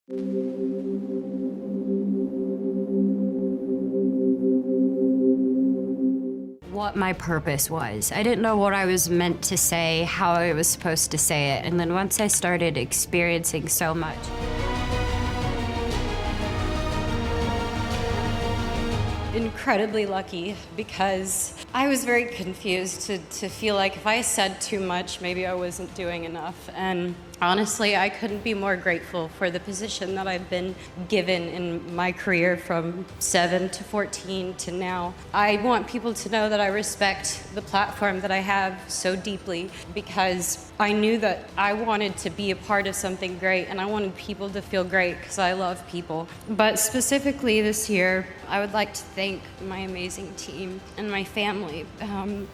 What my purpose was. I didn't know what I was meant to say, how I was supposed to say it, and then once I started experiencing so much. Incredibly lucky because I was very confused to feel like if I said too much, maybe I wasn't doing enough. And honestly, I couldn't be more grateful for the position that I've been given in my career from 7 to 14 to now. I want people to know that I respect the platform that I have so deeply because I knew that I wanted to be a part of something great and I wanted people to feel great because I love people. But specifically this year, I would like to thank my amazing team and my family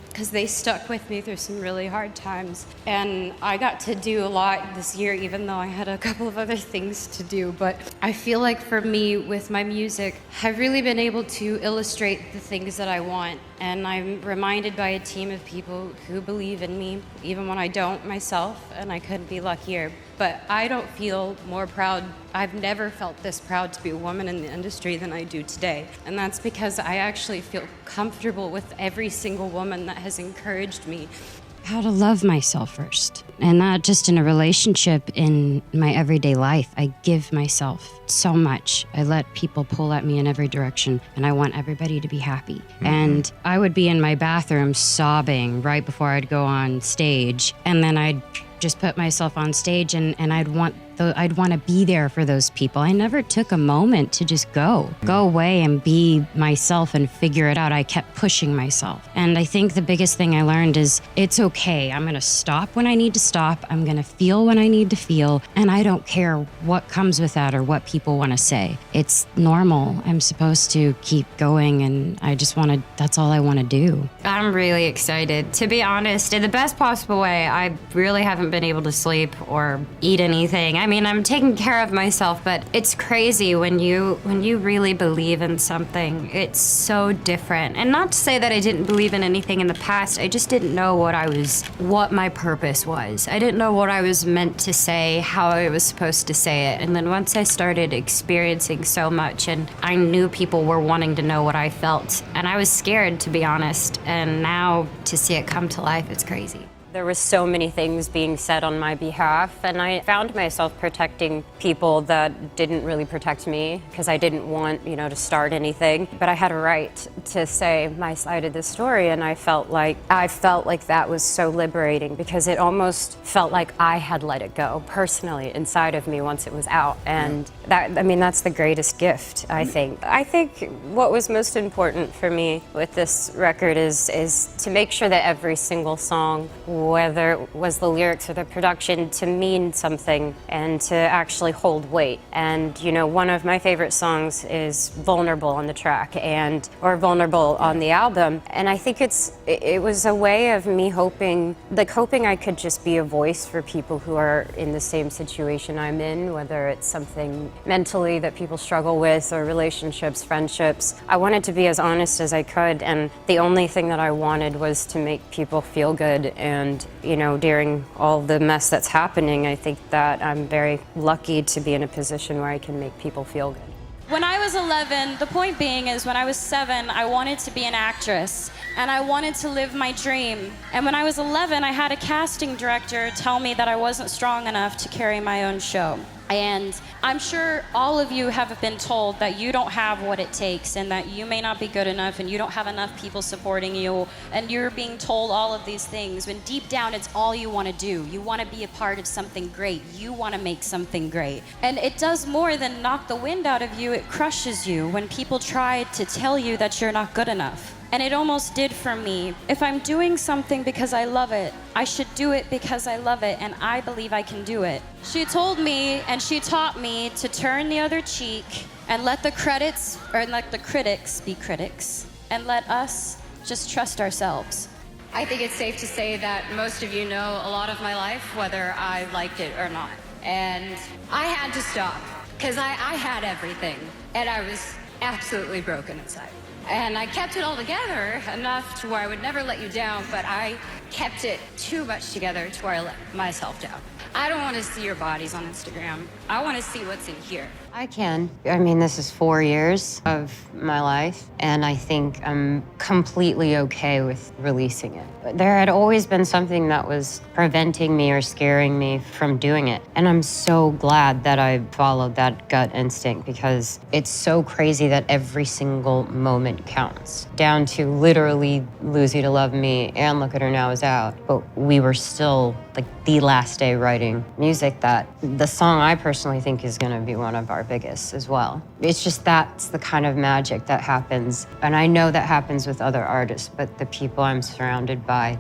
because they stuck with me through some really hard times. And I got to do a lot this year, even though I had a couple of other things to do. But I feel like for me, with my music, I've really been able to illustrate the things that I want. And I'm reminded by a team of people who believe in me, even when I don't myself, and I couldn't be luckier. But I don't feel more proud. I've never felt this proud to be a woman in the industry than I do today. And that's because I actually feel comfortable with every single woman that has encouraged me how to love myself first. And not just in a relationship, in my everyday life. I give myself so much. I let people pull at me in every direction, and I want everybody to be happy. Mm-hmm. And I would be in my bathroom sobbing right before I'd go on stage, and then I'd just put myself on stage and I'd want to be there for those people. I never took a moment to just go away and be myself and figure it out. I kept pushing myself. And I think the biggest thing I learned is it's okay. I'm going to stop when I need to stop. I'm going to feel when I need to feel. And I don't care what comes with that or what people want to say. It's normal. I'm supposed to keep going, and that's all I want to do. I'm really excited. To be honest, in the best possible way, I really haven't been able to sleep or eat anything. I mean, I'm taking care of myself, but it's crazy when you really believe in something. It's so different. And not to say that I didn't believe in anything in the past, I just didn't know what my purpose was. I didn't know what I was meant to say, how I was supposed to say it. And then once I started experiencing so much, and I knew people were wanting to know what I felt, and I was scared, to be honest. And now to see it come to life, it's crazy. There were so many things being said on my behalf, and I found myself protecting people that didn't really protect me because I didn't want, to start anything. But I had a right to say my side of the story, and I felt like that was so liberating because it almost felt like I had let it go personally inside of me once it was out. And that's the greatest gift, I think. I think what was most important for me with this record is to make sure that every single song, whether it was the lyrics or the production, to mean something and to actually hold weight. And one of my favorite songs is Vulnerable on the track or Vulnerable on the album. And I think it was a way of me hoping I could just be a voice for people who are in the same situation I'm in, whether it's something mentally that people struggle with or relationships, friendships. I wanted to be as honest as I could, and the only thing that I wanted was to make people feel good. And during all the mess that's happening, I think that I'm very lucky to be in a position where I can make people feel good. When I was 11, the point being is when I was 7, I wanted to be an actress and I wanted to live my dream. And when I was 11, I had a casting director tell me that I wasn't strong enough to carry my own show. And I'm sure all of you have been told that you don't have what it takes and that you may not be good enough and you don't have enough people supporting you, and you're being told all of these things when deep down it's all you want to do. You want to be a part of something great. You want to make something great. And it does more than knock the wind out of you. It crushes you when people try to tell you that you're not good enough. And it almost did for me. If I'm doing something because I love it, I should do it because I love it, and I believe I can do it. She told me and she taught me to turn the other cheek and let the critics be critics, and let us just trust ourselves. I think it's safe to say that most of you know a lot of my life, whether I liked it or not. And I had to stop because I had everything, and I was absolutely broken inside. And I kept it all together enough to where I would never let you down, but I kept it too much together to where I let myself down. I don't want to see your bodies on Instagram. I want to see what's in here. I can. I mean, this is 4 years of my life, and I think I'm completely okay with releasing it. But there had always been something that was preventing me or scaring me from doing it. And I'm so glad that I followed that gut instinct, because it's so crazy that every single moment counts. Down to literally Lose You to Love Me and Look at Her Now is out. But we were still like the last day writing music. That the song I personally think is gonna be one of our biggest as well. It's just that's the kind of magic that happens. And I know that happens with other artists, but the people I'm surrounded by,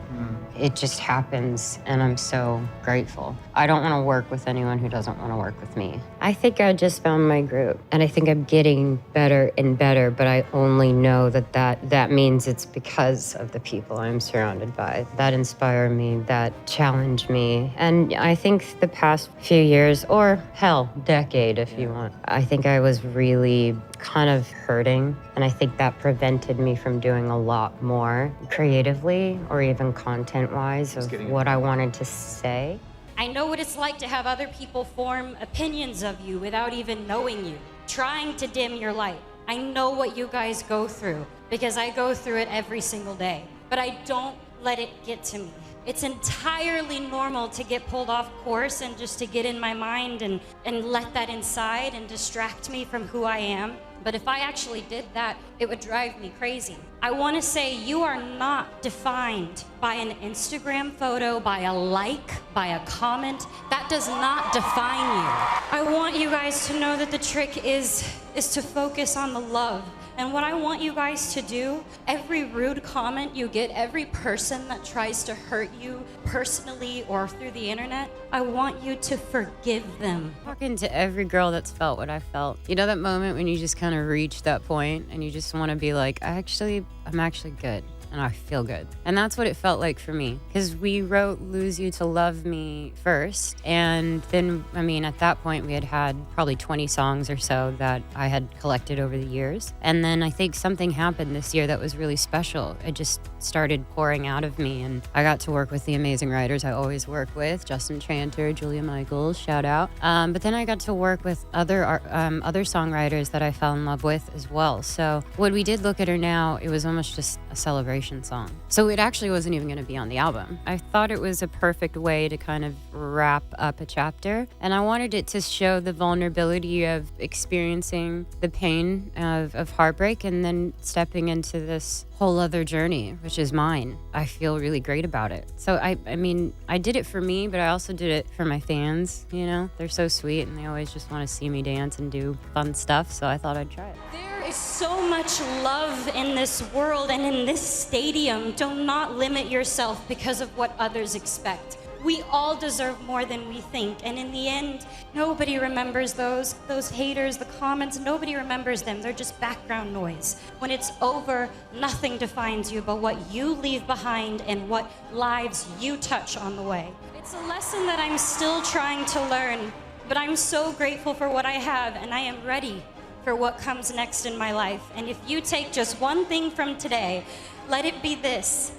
it just happens, and I'm so grateful. I don't want to work with anyone who doesn't want to work with me. I think I just found my group, and I think I'm getting better and better, but I only know that means it's because of the people I'm surrounded by that inspire me, that challenge me. And I think the past few years, or hell, decade if you want, I think I was really kind of hurting, and I think that prevented me from doing a lot more creatively or even content-wise of what I wanted to say. I know what it's like to have other people form opinions of you without even knowing you, trying to dim your light. I know what you guys go through because I go through it every single day, but I don't let it get to me. It's entirely normal to get pulled off course and just to get in my mind and let that inside and distract me from who I am. But if I actually did that, it would drive me crazy. I want to say you are not defined by an Instagram photo, by a like, by a comment. That does not define you. I want you guys to know that the trick is to focus on the love. And what I want you guys to do, every rude comment you get, every person that tries to hurt you personally or through the internet, I want you to forgive them. Talking to every girl that's felt what I felt. You know that moment when you just kind of reach that point and you just want to be like, I'm actually good. And I feel good. And that's what it felt like for me. Because we wrote Lose You to Love Me first. And then, I mean, at that point, we had probably 20 songs or so that I had collected over the years. And then I think something happened this year that was really special. It just started pouring out of me. And I got to work with the amazing writers I always work with, Justin Tranter, Julia Michaels, shout out. But then I got to work with other songwriters that I fell in love with as well. So when we did Look at Her Now, it was almost just a celebration song. So it actually wasn't even going to be on the album. I thought it was a perfect way to kind of wrap up a chapter. And I wanted it to show the vulnerability of experiencing the pain of heartbreak and then stepping into this whole other journey, which is mine. I feel really great about it. So I mean, I did it for me, but I also did it for my fans, you know? They're so sweet and they always just want to see me dance and do fun stuff, so I thought I'd try it. There is so much love in this world and in this stadium. Do not limit yourself because of what others expect. We all deserve more than we think, and in the end, nobody remembers those haters, the comments, nobody remembers them. They're just background noise. When it's over, nothing defines you but what you leave behind and what lives you touch on the way. It's a lesson that I'm still trying to learn, but I'm so grateful for what I have, and I am ready for what comes next in my life. And if you take just one thing from today, let it be this: